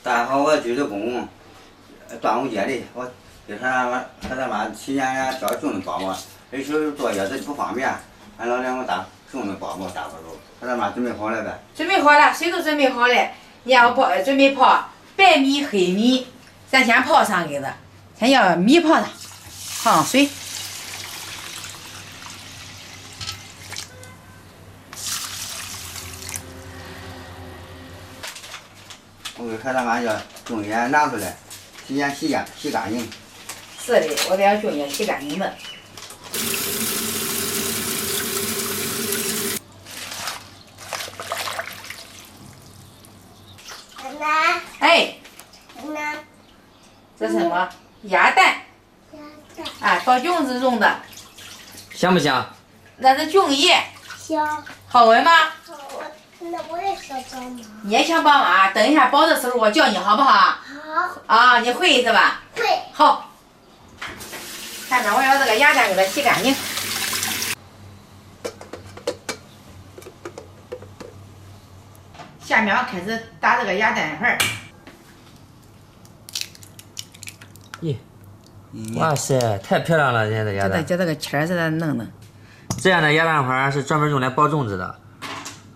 打好我鞠的躬，端午节的，我给他妈提前叫兄弟包嘛，有时候坐月子不方便，俺老两个大兄弟包大包肉，他妈准备好了呗？准备好了，水都准备好了。你要准备泡白米、黑米，咱先泡上给它，先要米泡上，泡上水。我给他妈叫中间拿出来，提前洗干净。是的，我得要中间洗干净的。奶哎，奶，这是什么？鸭蛋。鸭蛋啊，包粽子用的。香不香？那是粽叶，香。好闻吗？那我也想帮忙。你也想帮忙？等一下包的时候我叫你好不好？好。啊，你会是吧？会。好。看着我要这个鸭蛋给它洗干净。下面我开始打这个鸭蛋黄。咦，哇塞，太漂亮了！人家的鸭蛋，就这个签儿似的弄弄。这样的鸭蛋黄是专门用来包粽子的，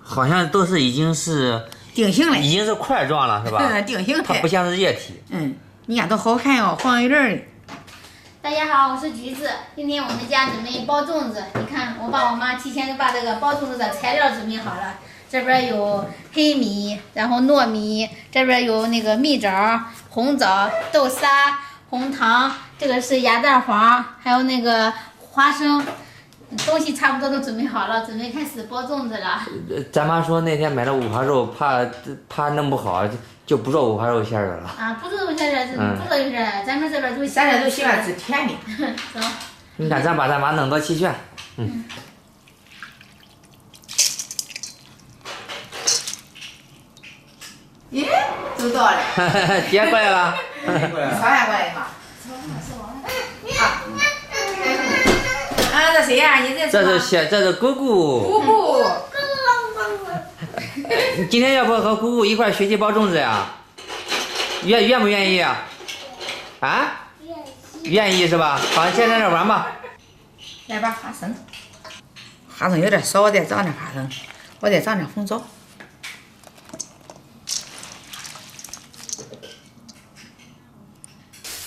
好像都是已经是定型了，已经是块状了，是吧？定型它不像是液体。你看都好看哟，黄一轮的。大家好，我是橘子。今天我们家准备包粽子，你看我爸我妈提前就把这个包粽子的材料准备好了。这边有黑米，然后糯米，这边有那个蜜枣、红枣、豆沙、红糖，这个是鸭蛋黄，还有那个花生，东西差不多都准备好了，准备开始包粽子了。咱妈说那天买的五花肉，怕弄不好，就不做五花肉馅儿的了。啊，不做肉馅儿，不做肉馅儿，咱们这边都咱这都喜欢吃甜的。走。你看，咱把咱妈弄到齐全。咦，都到了。姐过来了。你炒饭过来嘛？啊，这谁呀？你这是姑姑。姑姑。你今天要不和姑姑一块学习包粽子呀？愿不愿意啊？啊？愿意是吧？好，先在这玩吧。来吧，花生。花生有点少，我再长点花生，我再长点红枣。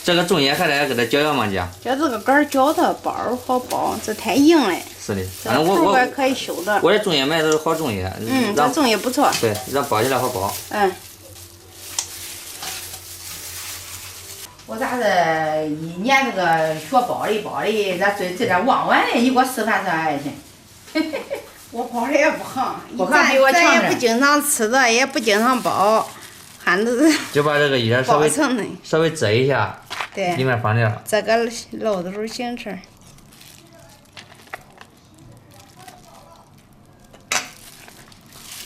这个粽叶还得给它搅嘛，姐。就这个杆搅的包儿好包，这太硬了。是的，这反正我可以修的。我这粽叶买的都是好粽叶。这粽叶不错。对，让包起来好包。我咋是一年这个学包的，咱这点忘完了，你给我示范示范去。我包的也不行，不行比我强点。咱也不经常吃的，也不经常包，还是就把这个叶稍微遮一下，对，里面放料。这个漏斗行吃。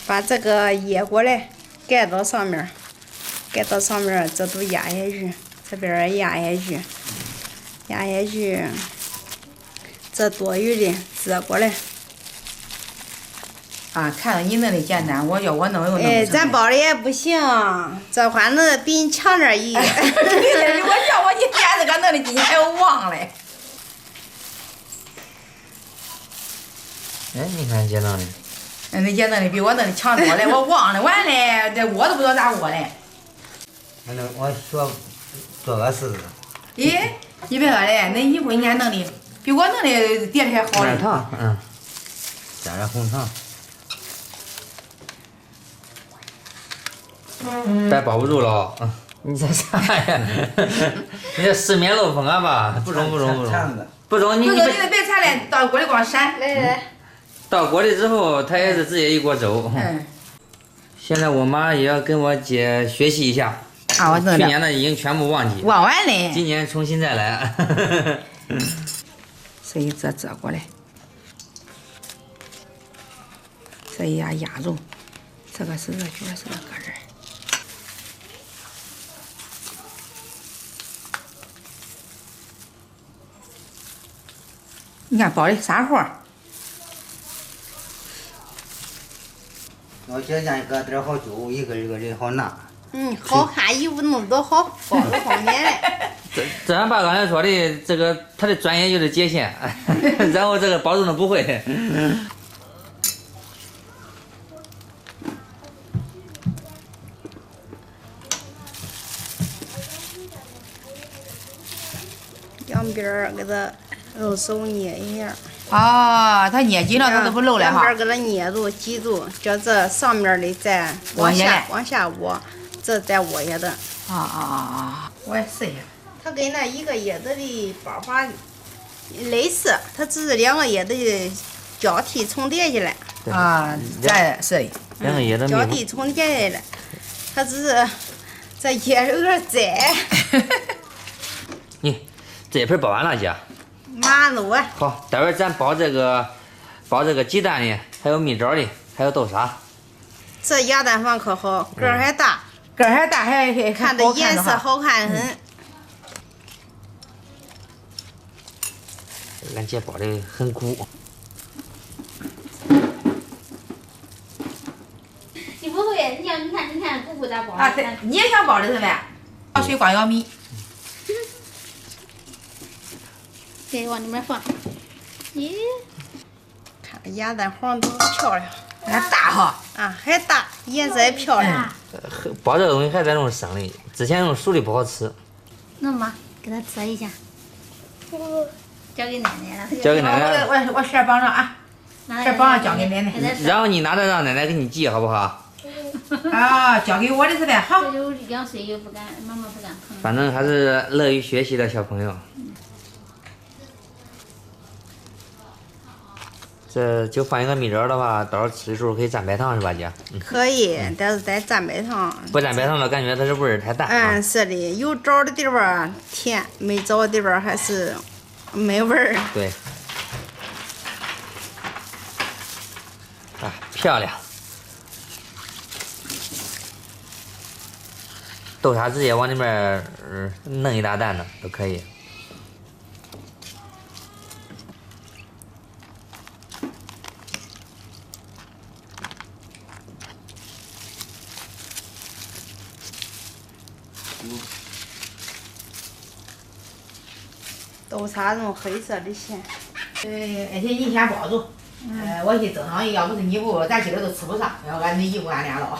把这个掖过来，盖到上面，这都压下去，这边也压下去，这多余的折过来。啊，看着你弄的简单，我弄又弄不成。哎，咱包的也不行，这反正比你强点意。我叫我今天这个弄的，今天又忘了。哎，你看姐弄的。那姐弄的比我弄的强多了，我忘了，完了，这握都不知道咋握嘞。我说做个试试。咦，你别说嘞，那一会儿你还弄的比我弄的叠的还好嘞。糖，加点红糖。别包不住了，你这啥呀？你这四面漏风啊吧？不中，你别馋了，到锅里光闪。来。到锅里之后，它也是直接一锅粥。现在我妈也要跟我姐学习一下。啊，我弄的。去年的已经全部忘记。忘完了。今年重新再来。所以这过来，这压住，这个是这角是搁这儿。你看包的啥货？我姐家搁点好酒，一个一个的好拿。好看，衣服弄多好，包子方便嘞。这俺爸刚才说的，这个他的专业就是接线，然后这个包粽子不会。两边儿给它用手捏一下。哦，它捏紧了，它都不漏了哈。两边儿给它捏住、挤住，这上面的再往下窝，这再窝下的。我也试一下。它跟那一个叶子的包法类似，它只是两个叶子交替重叠起来。啊，咱是的。两个叶子交替重叠起来，它只是这叶有点窄。你这一盆包完了姐。马路啊。好，待会儿咱包这个鸡蛋的，还有蜜枣的，还有豆沙。这鸭蛋黄可好，个儿还大，个儿还大，还看的颜色好看很。俺姐包的很鼓。你不会，你看，姑姑咋包？啊，对，你也想包的是呗？要水光要米。对，往里面放。咦，看这鸭蛋黄多漂亮，还大哈。啊，还大，颜色也漂亮。包这个东西还得用生的，之前用熟的不好吃。弄吧，给它折一下。交给奶奶了。交给奶奶。我线绑上啊，线绑上交给奶奶。然后你拿着让奶奶给你系，好不好？啊，交给我的是呗，好。这有2岁又不敢，妈妈不敢碰。反正还是乐于学习的小朋友。这就放一个蜜枣的话，到时候吃的时候可以蘸白糖是吧，姐？可以，但是得蘸白糖。不蘸白糖的感觉它这味儿太淡。是的，有枣的地方甜，没枣的地方还是没味儿。对。啊，漂亮。豆沙直接往里面弄一大担的都可以。豆沙用黑色的线。而且你先包住，我去蒸上，要不是你不，咱今儿都吃不上，要俺那一不俺俩了。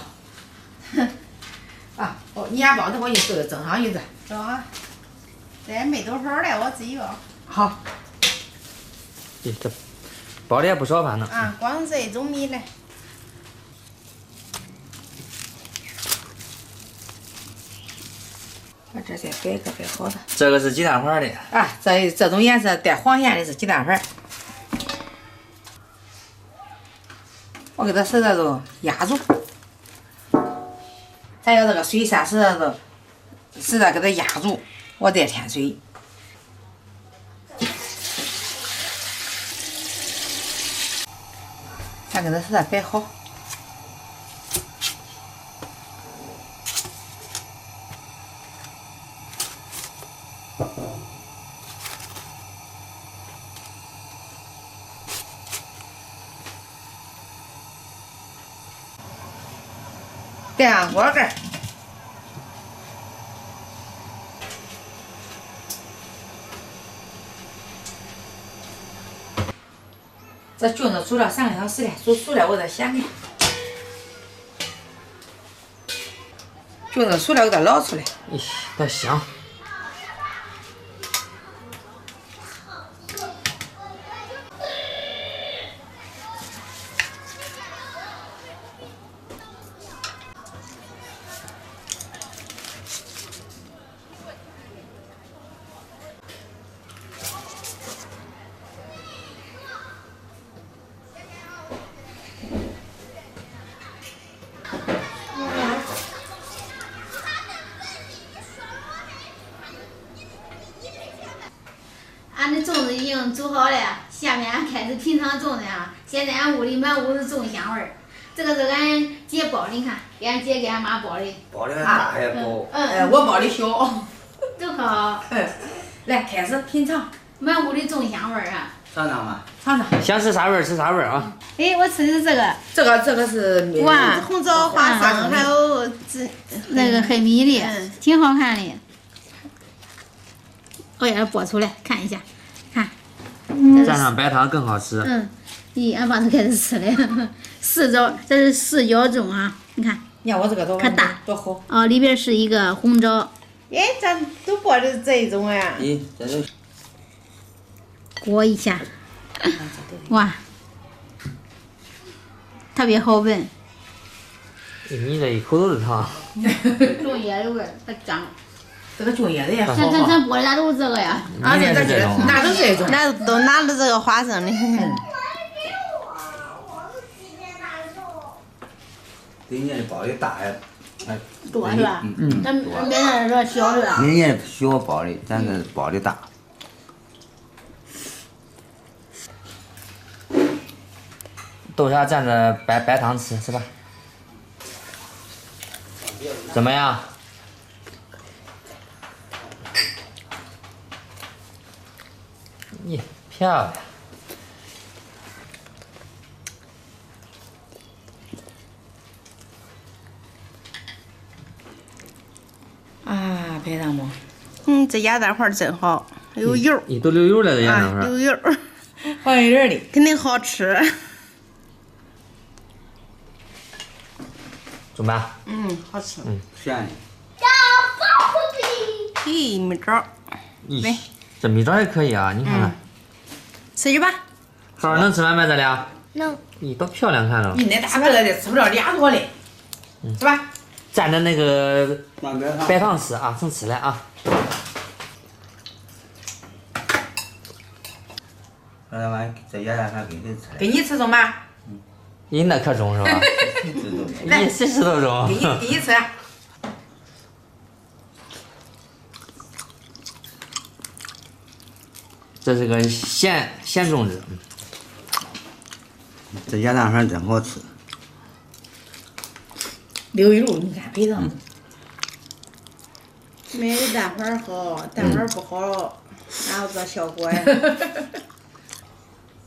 啊，你先包着，我去蒸上一阵。走啊！这没多少嘞，我自己要。好。这包的也不少，反正。啊，光这一种米嘞。我这再摆个摆好的。这个是鸡蛋黄的。啊，这种颜色带黄线的是鸡蛋黄。我给它使这种压住，咱要这个水先使这给它压住，我再添水。咱给它使这摆好。盖上锅盖。这菌子煮了3个小时了，煮熟了我再咸的。菌子熟了我再捞出来。咦，多香！俺的粽子已经煮好了，下面俺开始品尝粽子啊！现在俺屋里满屋是粽香味儿。这个是俺姐包的，你看，给俺姐给俺妈包的。包的大还包。我包的小。都好。来，开始品尝。满屋的粽香味儿啊！尝尝吧。尝尝。想吃啥味儿吃啥味儿啊！哎，我吃的是这个。这个是哇，红枣花生，还有那个黑米的，嗯挺好看的。我给它剥出来看一下，看。蘸上白糖更好吃。嗯，咦，俺爸都开始吃了。四枣，这是四角粽啊，你看，你看我这个多看大多厚。哦，里边是一个红枣，哎，咱都剥的这一种呀。咦，这都裹一下，哇，特别好闻。你这一口都是糖。粽叶的味儿，它香。这个粽叶子也好咱好。剥的咋都是这个呀？啊，你也是这种啊哪都是这种。那都拿着这个花生的。人家的包的大呀，哎，多是吧？嗯，咱别那说小是吧？人家小包的，咱这包的大。豆沙蘸着白糖吃是吧？怎么样？咦，漂亮！啊，白糖吗？嗯，这鸭蛋花真好，有油咦，都流油了这鸭蛋啊，花。有油，好有人的。肯定好吃。怎么样？嗯，好吃。咸的。咦，没招，咦，这米枣也可以啊，你看看，吃去吧。好儿能吃完没这俩？能。咦，多漂亮看着。你那大个的吃不了俩多嘞，是吧？蘸着那个那白糖。白糖吃啊，成吃了啊。那完这鸭蛋花给你吃了。给你吃中吧？咦，那可中是吧？咦，谁吃都中。给你吃。这是个咸粽子，这鸭蛋花真好吃。溜油，你看白糖。买的蛋花好，蛋花不好，哪有这效果呀？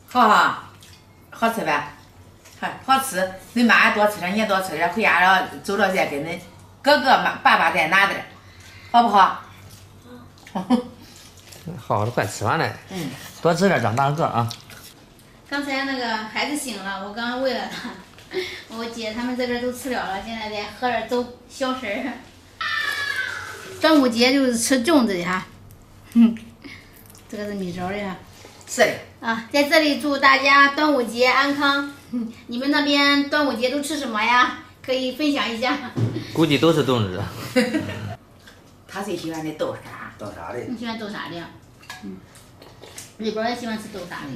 好哈，好吃呗，好吃。你妈也多吃点，你也多吃点，回家了走了再给恁哥哥、爸爸再拿点，好不好？好的快吃完了，嗯，多吃点长大个啊。刚才那个孩子醒了，我刚喂了他，我姐他们这边都吃了了，现在再喝点粥消食儿。端午节就是吃粽子的哈，这个是米枣的哈。是的。啊，在这里祝大家端午节安康。你们那边端午节都吃什么呀？可以分享一下。估计都是粽子。他最喜欢的豆沙。豆沙的。你喜欢豆沙的？里边也喜欢吃豆沙的。